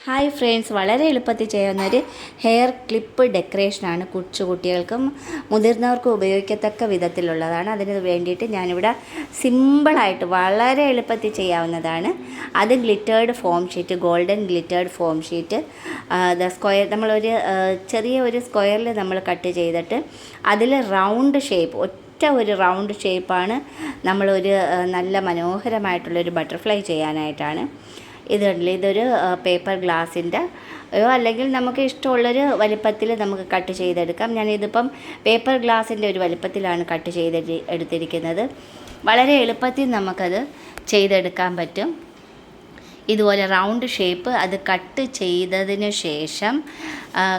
Hi friends, വളരെ എളുപ്പത്തിൽ ചെയ്യാവുന്ന ഒരു ഹെയർ ക്ലിപ്പ് ഡെക്കറേഷനാണ്. കുട്ടികൾക്കും മുതിർന്നവർക്കും ഉപയോഗിക്കത്തക്ക വിധത്തിലുള്ളതാണ്. അതിന് വേണ്ടിയിട്ട് ഞാനിവിടെ സിമ്പിളായിട്ട് വളരെ എളുപ്പത്തിൽ ചെയ്യാവുന്നതാണ്. അത് glittered foam sheet, golden glittered foam sheet, square നമ്മളൊരു ചെറിയ ഒരു സ്ക്വയറിൽ നമ്മൾ കട്ട് ചെയ്തിട്ട് അതിൽ റൗണ്ട് ഷേപ്പ് ഒരു റൗണ്ട് ഷേപ്പാണ് നമ്മളൊരു നല്ല മനോഹരമായിട്ടുള്ളൊരു ബട്ടർഫ്ലൈ ചെയ്യാനായിട്ടാണ്. ഇതൊരു പേപ്പർ ഗ്ലാസിൻ്റെ അല്ലെങ്കിൽ നമുക്ക് ഇഷ്ടമുള്ളൊരു വലിപ്പത്തിൽ നമുക്ക് കട്ട് ചെയ്തെടുക്കാം. ഞാനിതിപ്പം പേപ്പർ ഗ്ലാസിൻ്റെ ഒരു വലിപ്പത്തിലാണ് കട്ട് എടുത്തിരിക്കുന്നത്. വളരെ എളുപ്പത്തിൽ നമുക്കത് ചെയ്തെടുക്കാൻ പറ്റും. ഇതുപോലെ റൗണ്ട് ഷേപ്പ് അത് കട്ട് ചെയ്തതിന് ശേഷം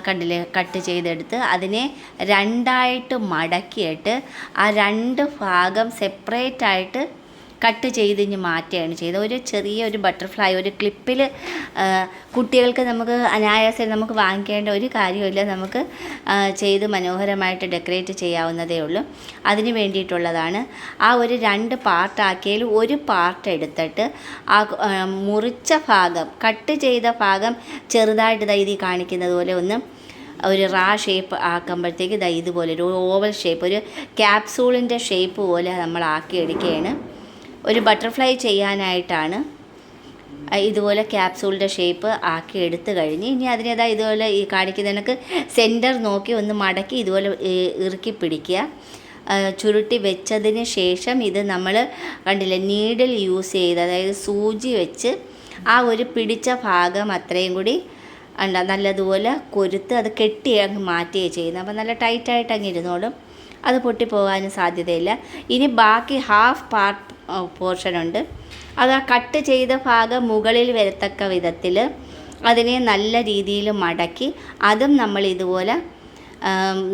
കണ്ടില്ലേ, കട്ട് ചെയ്തെടുത്ത് അതിനെ രണ്ടായിട്ട് മടക്കിയിട്ട് ആ രണ്ട് ഭാഗം സെപ്പറേറ്റായിട്ട് കട്ട് ചെയ്തിഞ്ഞ് മാറ്റുകയാണ് ചെയ്തത്. ഒരു ചെറിയൊരു ബട്ടർഫ്ലൈ ഒരു ക്ലിപ്പിൽ കുട്ടികൾക്ക് നമുക്ക് അനായാസം നമുക്ക് വാങ്ങിക്കേണ്ട ഒരു കാര്യമില്ല. നമുക്ക് ചെയ്ത് മനോഹരമായിട്ട് ഡെക്കറേറ്റ് ചെയ്യാവുന്നതേ ഉള്ളൂ. അതിന് വേണ്ടിയിട്ടുള്ളതാണ്. ആ ഒരു രണ്ട് പാർട്ടാക്കിയതിൽ ഒരു പാർട്ട് എടുത്തിട്ട് ആ മുറിച്ച ഭാഗം, കട്ട് ചെയ്ത ഭാഗം ചെറുതായിട്ട് ഇതിൽ കാണിക്കുന്നത് പോലെ ഒരു ഷേപ്പ് ആക്കുമ്പോഴത്തേക്ക് ഇതുപോലെ ഒരു ഓവൽ ഷേപ്പ്, ഒരു ക്യാപ്സൂളിൻ്റെ ഷേപ്പ് പോലെ നമ്മൾ ആക്കിയെടുക്കുകയാണ്. ഒരു ബട്ടർഫ്ലൈ ചെയ്യാനായിട്ടാണ് ഇതുപോലെ ക്യാപ്സൂളിൻ്റെ ഷേപ്പ് ആക്കി എടുത്തു കഴിഞ്ഞ് ഇനി അതിനേതാ ഇതുപോലെ ഈ കാണിക്കുന്ന കണക്ക് സെൻറ്റർ നോക്കി ഒന്ന് മടക്കി ഇതുപോലെ ഇറുക്കി പിടിക്കുക. ചുരുട്ടി വെച്ചതിന് ശേഷം ഇത് നമ്മൾ കണ്ടില്ലേ, നീഡിൽ യൂസ് ചെയ്ത്, അതായത് സൂചി വെച്ച് ആ ഒരു പിടിച്ച ഭാഗം അത്രയും കൂടി നല്ലതുപോലെ കൊരുത്ത് അത് കെട്ടി അങ്ങ് മാറ്റുകയാണ് ചെയ്യുന്നത്. അപ്പോൾ നല്ല ടൈറ്റായിട്ട് അങ്ങ് ഇരുന്നോളും, അത് പൊട്ടിപ്പോകാനും സാധ്യതയില്ല. ഇനി ബാക്കി ഹാഫ് പോർഷനുണ്ട്, അത് ആ കട്ട് ചെയ്ത ഭാഗം മുകളിൽ വരത്തക്ക വിധത്തിൽ അതിനെ നല്ല രീതിയിൽ മടക്കി അതും നമ്മൾ ഇതുപോലെ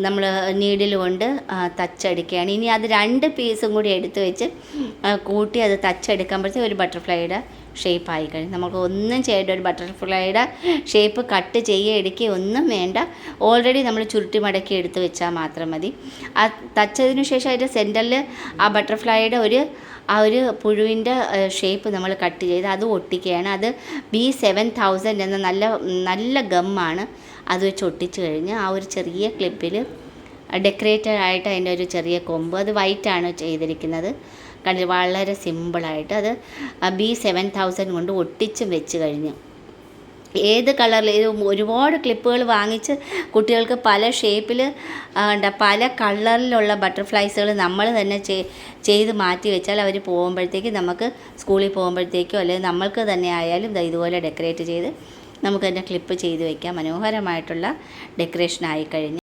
നമ്മൾ നീഡിൽ കൊണ്ട് തച്ചെടുക്കുകയാണ്. ഇനി അത് രണ്ട് പീസും കൂടി എടുത്ത് വെച്ച് കൂട്ടി അത് തച്ചെടുക്കുമ്പോഴത്തേക്ക് ഒരു ബട്ടർഫ്ലൈയുടെ ഷേപ്പ് ആയി കഴിഞ്ഞു. നമുക്ക് ഒന്നും ചെയ്യേണ്ട, ഒരു ബട്ടർഫ്ലൈയുടെ ഷേപ്പ് കട്ട് എടുക്കുക ഒന്നും വേണ്ട. ഓൾറെഡി നമ്മൾ ചുരുട്ടി മടക്കി എടുത്ത് വെച്ചാൽ മാത്രം മതി. ആ തച്ചതിന് ശേഷം അതിൻ്റെ സെൻറ്ററിൽ ആ ബട്ടർഫ്ലൈയുടെ ഒരു പുഴുവിൻ്റെ ഷേപ്പ് നമ്മൾ കട്ട് ചെയ്ത് അത് ഒട്ടിക്കുകയാണ്. അത് B7000 എന്ന നല്ല ഗമ്മാണ്. അത് വെച്ച് ഒട്ടിച്ച് കഴിഞ്ഞ് ആ ഒരു ചെറിയ ക്ലിപ്പിൽ ഡെക്കറേറ്റഡ് ആയിട്ട് അതിൻ്റെ ഒരു ചെറിയ കൊമ്പ്, അത് വൈറ്റാണ് ചെയ്തിരിക്കുന്നത്. കണ്ടിട്ട് വളരെ സിമ്പിളായിട്ട് അത് B7000 കൊണ്ട് ഒട്ടിച്ചും വെച്ച് കഴിഞ്ഞു. ഏത് കളറിൽ ഒരുപാട് ക്ലിപ്പുകൾ വാങ്ങിച്ച് കുട്ടികൾക്ക് പല ഷേപ്പിൽ പല കളറിലുള്ള ബട്ടർഫ്ലൈസുകൾ നമ്മൾ തന്നെ ചെയ്ത് മാറ്റി വെച്ചാൽ അവർ പോകുമ്പോഴത്തേക്ക് നമുക്ക് സ്കൂളിൽ പോകുമ്പോഴത്തേക്കോ അല്ലെങ്കിൽ നമ്മൾക്ക് തന്നെ ആയാലും ഇതുപോലെ ഡെക്കറേറ്റ് ചെയ്ത് നമുക്ക് തന്നെ ക്ലിപ്പ് ചെയ്ത് വയ്ക്കാം. മനോഹരമായിട്ടുള്ള ഡെക്കറേഷൻ ആയിക്കഴിഞ്ഞ്